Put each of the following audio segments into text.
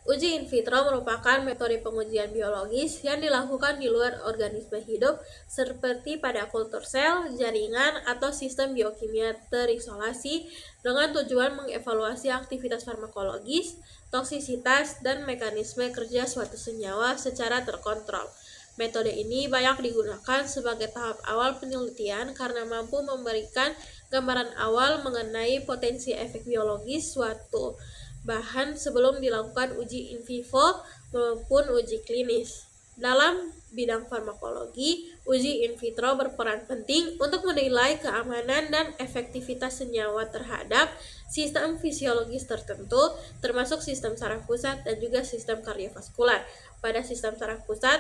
Uji in vitro merupakan metode pengujian biologis yang dilakukan di luar organisme hidup seperti pada kultur sel, jaringan, atau sistem biokimia terisolasi dengan tujuan mengevaluasi aktivitas farmakologis, toksisitas, dan mekanisme kerja suatu senyawa secara terkontrol. Metode ini banyak digunakan sebagai tahap awal penelitian karena mampu memberikan gambaran awal mengenai potensi efek biologis suatu bahan sebelum dilakukan uji in vivo maupun uji klinis. Dalam bidang farmakologi, uji in vitro berperan penting untuk menilai keamanan dan efektivitas senyawa terhadap sistem fisiologis tertentu, termasuk sistem saraf pusat dan juga sistem kardiovaskular. Pada sistem saraf pusat,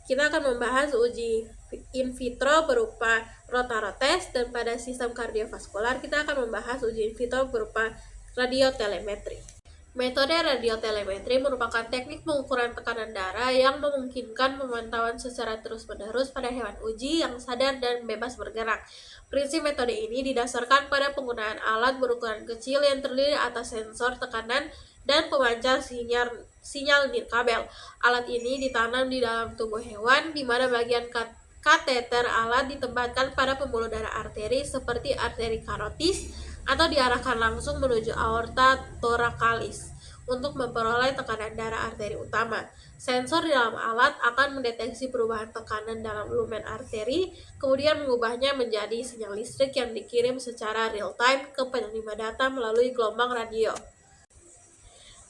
kita akan membahas uji in vitro berupa rotarotes, dan pada sistem kardiovaskular kita akan membahas uji in vitro berupa radiotelemetri. Metode radiotelemetri merupakan teknik pengukuran tekanan darah yang memungkinkan pemantauan secara terus-menerus pada hewan uji yang sadar dan bebas bergerak. Prinsip metode ini didasarkan pada penggunaan alat berukuran kecil yang terdiri atas sensor tekanan dan pemancar sinyal nirkabel. Alat ini ditanam di dalam tubuh hewan, di mana bagian kateter alat ditempatkan pada pembuluh darah arteri seperti arteri karotis atau diarahkan langsung menuju aorta thoracalis untuk memperoleh tekanan darah arteri utama. Sensor di dalam alat akan mendeteksi perubahan tekanan dalam lumen arteri, kemudian mengubahnya menjadi sinyal listrik yang dikirim secara real-time ke penerima data melalui gelombang radio.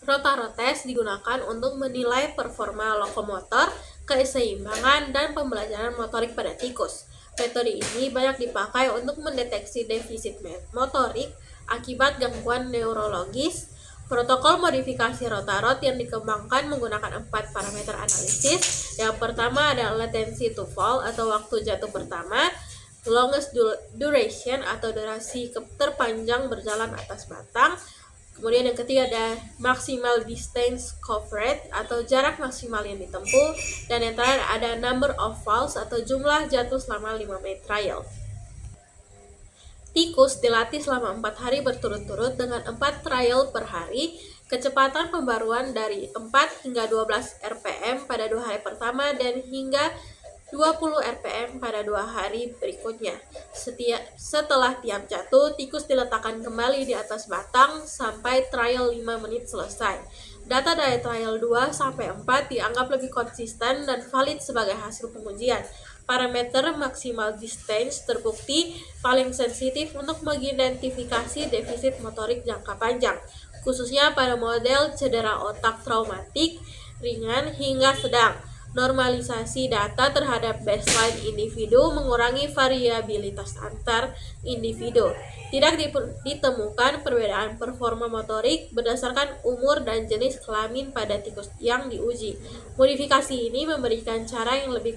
Rotarotes digunakan untuk menilai performa lokomotor, keseimbangan, dan pembelajaran motorik pada tikus. Metode ini banyak dipakai untuk mendeteksi defisit motorik akibat gangguan neurologis. Protokol modifikasi rotarot yang dikembangkan menggunakan 4 parameter analisis. Yang pertama adalah latency to fall atau waktu jatuh pertama, longest duration atau durasi terpanjang berjalan atas batang. Kemudian yang ketiga ada maximal distance covered atau jarak maksimal yang ditempuh, dan yang terakhir ada number of falls atau jumlah jatuh selama 5 menit trial. Tikus dilatih selama 4 hari berturut-turut dengan 4 trial per hari, kecepatan pembaruan dari 4 hingga 12 rpm pada 2 hari pertama dan hingga 20 rpm pada 2 hari berikutnya. Setelah tiap jatuh, tikus diletakkan kembali di atas batang sampai trial 5 menit selesai. Data dari trial 2 sampai 4 dianggap lebih konsisten dan valid sebagai hasil pengujian. Parameter maksimal distance terbukti paling sensitif untuk mengidentifikasi defisit motorik jangka panjang, khususnya pada model cedera otak traumatik, ringan hingga sedang. Normalisasi data terhadap baseline individu mengurangi variabilitas antar individu. Tidak ditemukan perbedaan performa motorik berdasarkan umur dan jenis kelamin pada tikus yang diuji. Modifikasi ini memberikan cara yang lebih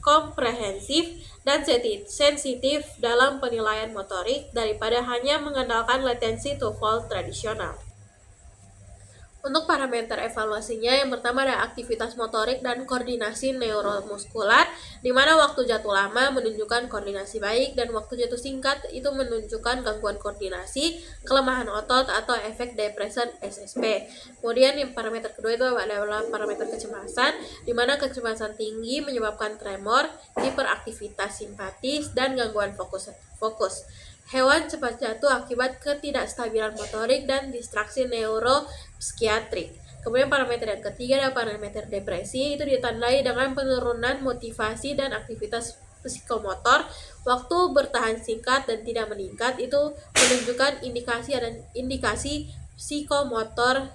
komprehensif dan sensitif dalam penilaian motorik daripada hanya mengandalkan latency to fall tradisional. Untuk parameter evaluasinya, yang pertama ada aktivitas motorik dan koordinasi neuromuskular, di mana waktu jatuh lama menunjukkan koordinasi baik dan waktu jatuh singkat itu menunjukkan gangguan koordinasi, kelemahan otot, atau efek depresan SSP. Kemudian yang parameter kedua itu adalah parameter kecemasan, di mana kecemasan tinggi menyebabkan tremor, hiperaktivitas simpatis, dan gangguan fokus. Hewan cepat jatuh akibat ketidakstabilan motorik dan distraksi neuropsikiatrik. Kemudian parameter yang ketiga adalah parameter depresi, itu ditandai dengan penurunan motivasi dan aktivitas psikomotor, waktu bertahan singkat dan tidak meningkat, itu menunjukkan indikasi psikomotor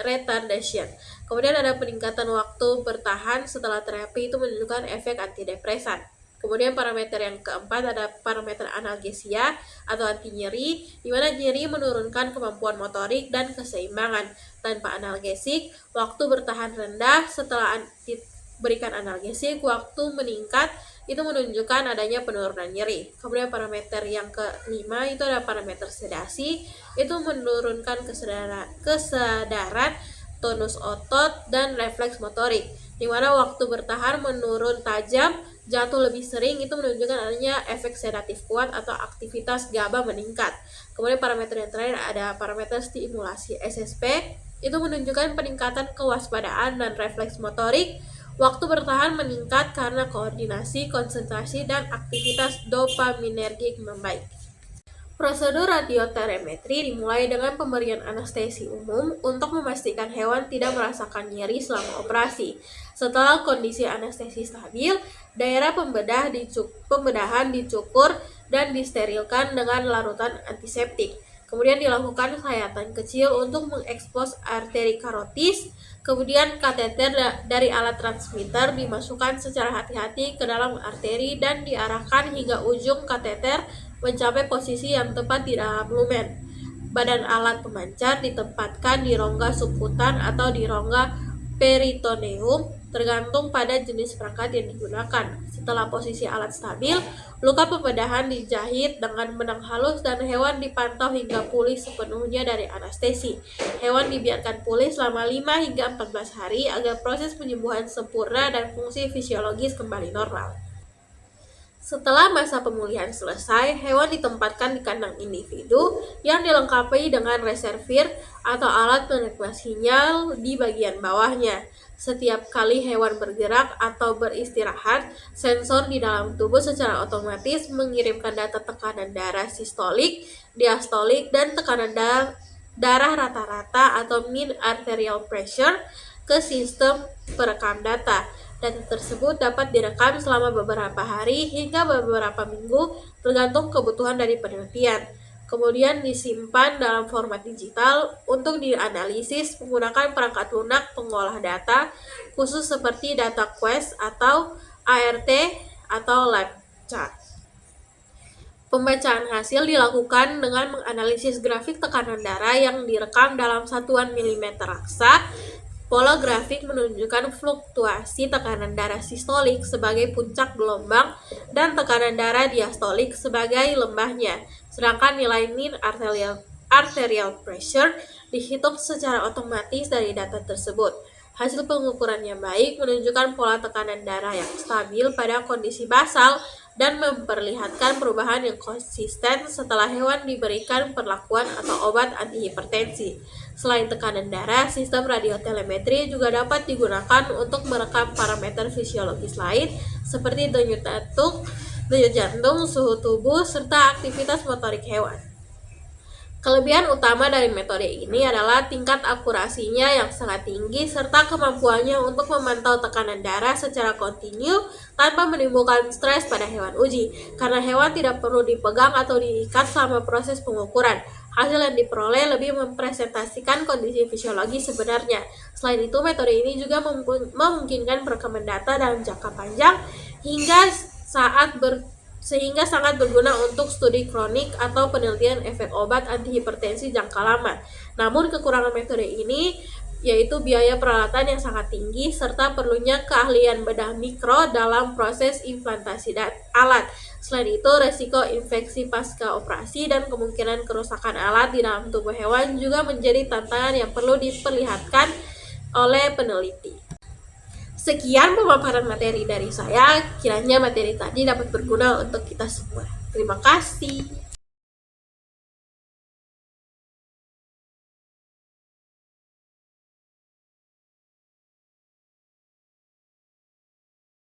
retardation. Kemudian ada peningkatan waktu bertahan setelah terapi, itu menunjukkan efek antidepresan. Kemudian parameter yang keempat ada parameter analgesia atau anti nyeri, di mana nyeri menurunkan kemampuan motorik dan keseimbangan. Tanpa analgesik, waktu bertahan rendah, setelah diberikan analgesik, waktu meningkat, itu menunjukkan adanya penurunan nyeri. Kemudian parameter yang kelima itu ada parameter sedasi, itu menurunkan kesadaran, tonus otot, dan refleks motorik, di mana waktu bertahan menurun tajam, jatuh lebih sering, itu menunjukkan adanya efek sedatif kuat atau aktivitas GABA meningkat. Kemudian parameter yang terakhir ada parameter stimulasi SSP, itu menunjukkan peningkatan kewaspadaan dan refleks motorik. Waktu bertahan meningkat karena koordinasi, konsentrasi, dan aktivitas dopaminergik membaik. Prosedur radiotelemetri dimulai dengan pemberian anestesi umum untuk memastikan hewan tidak merasakan nyeri selama operasi. Setelah kondisi anestesi stabil, daerah pembedahan dicukur dan disterilkan dengan larutan antiseptik. Kemudian dilakukan sayatan kecil untuk mengekspos arteri karotis. Kemudian kateter dari alat transmitter dimasukkan secara hati-hati ke dalam arteri dan diarahkan hingga ujung kateter mencapai posisi yang tepat di dalam lumen. Badan alat pemancar ditempatkan di rongga subkutan atau di rongga peritoneum, tergantung pada jenis perangkat yang digunakan. Setelah posisi alat stabil, luka pembedahan dijahit dengan benang halus dan hewan dipantau hingga pulih sepenuhnya dari anestesi. Hewan dibiarkan pulih selama 5 hingga 14 hari agar proses penyembuhan sempurna dan fungsi fisiologis kembali normal. Setelah masa pemulihan selesai, hewan ditempatkan di kandang individu yang dilengkapi dengan reservoir atau alat penerima sinyal di bagian bawahnya. Setiap kali hewan bergerak atau beristirahat, sensor di dalam tubuh secara otomatis mengirimkan data tekanan darah sistolik, diastolik, dan tekanan darah rata-rata atau mean arterial pressure ke sistem perekam data. Data tersebut dapat direkam selama beberapa hari hingga beberapa minggu tergantung kebutuhan dari penelitian. Kemudian disimpan dalam format digital untuk dianalisis menggunakan perangkat lunak pengolah data khusus seperti DataQuest atau ART atau LabChat. Pembacaan hasil dilakukan dengan menganalisis grafik tekanan darah yang direkam dalam satuan milimeter raksa. Pola grafik menunjukkan fluktuasi tekanan darah sistolik sebagai puncak gelombang dan tekanan darah diastolik sebagai lembahnya, sedangkan nilai mean arterial pressure dihitung secara otomatis dari data tersebut. Hasil pengukuran yang baik menunjukkan pola tekanan darah yang stabil pada kondisi basal dan memperlihatkan perubahan yang konsisten setelah hewan diberikan perlakuan atau obat antihipertensi. Selain tekanan darah, sistem radiotelemetri juga dapat digunakan untuk merekam parameter fisiologis lain seperti denyut jantung, suhu tubuh, serta aktivitas motorik hewan. Kelebihan utama dari metode ini adalah tingkat akurasinya yang sangat tinggi serta kemampuannya untuk memantau tekanan darah secara kontinu tanpa menimbulkan stres pada hewan uji, karena hewan tidak perlu dipegang atau diikat selama proses pengukuran. Hasil yang diperoleh lebih mempresentasikan kondisi fisiologi sebenarnya. Selain itu, metode ini juga memungkinkan perekaman data dalam jangka panjang sehingga sangat berguna untuk studi kronik atau penelitian efek obat antihipertensi jangka lama. Namun kekurangan metode ini yaitu biaya peralatan yang sangat tinggi serta perlunya keahlian bedah mikro dalam proses implantasi alat. Selain itu, resiko infeksi pasca operasi dan kemungkinan kerusakan alat di dalam tubuh hewan juga menjadi tantangan yang perlu diperlihatkan oleh peneliti. Sekian pemaparan materi dari saya, kiranya materi tadi dapat berguna untuk kita semua. Terima kasih.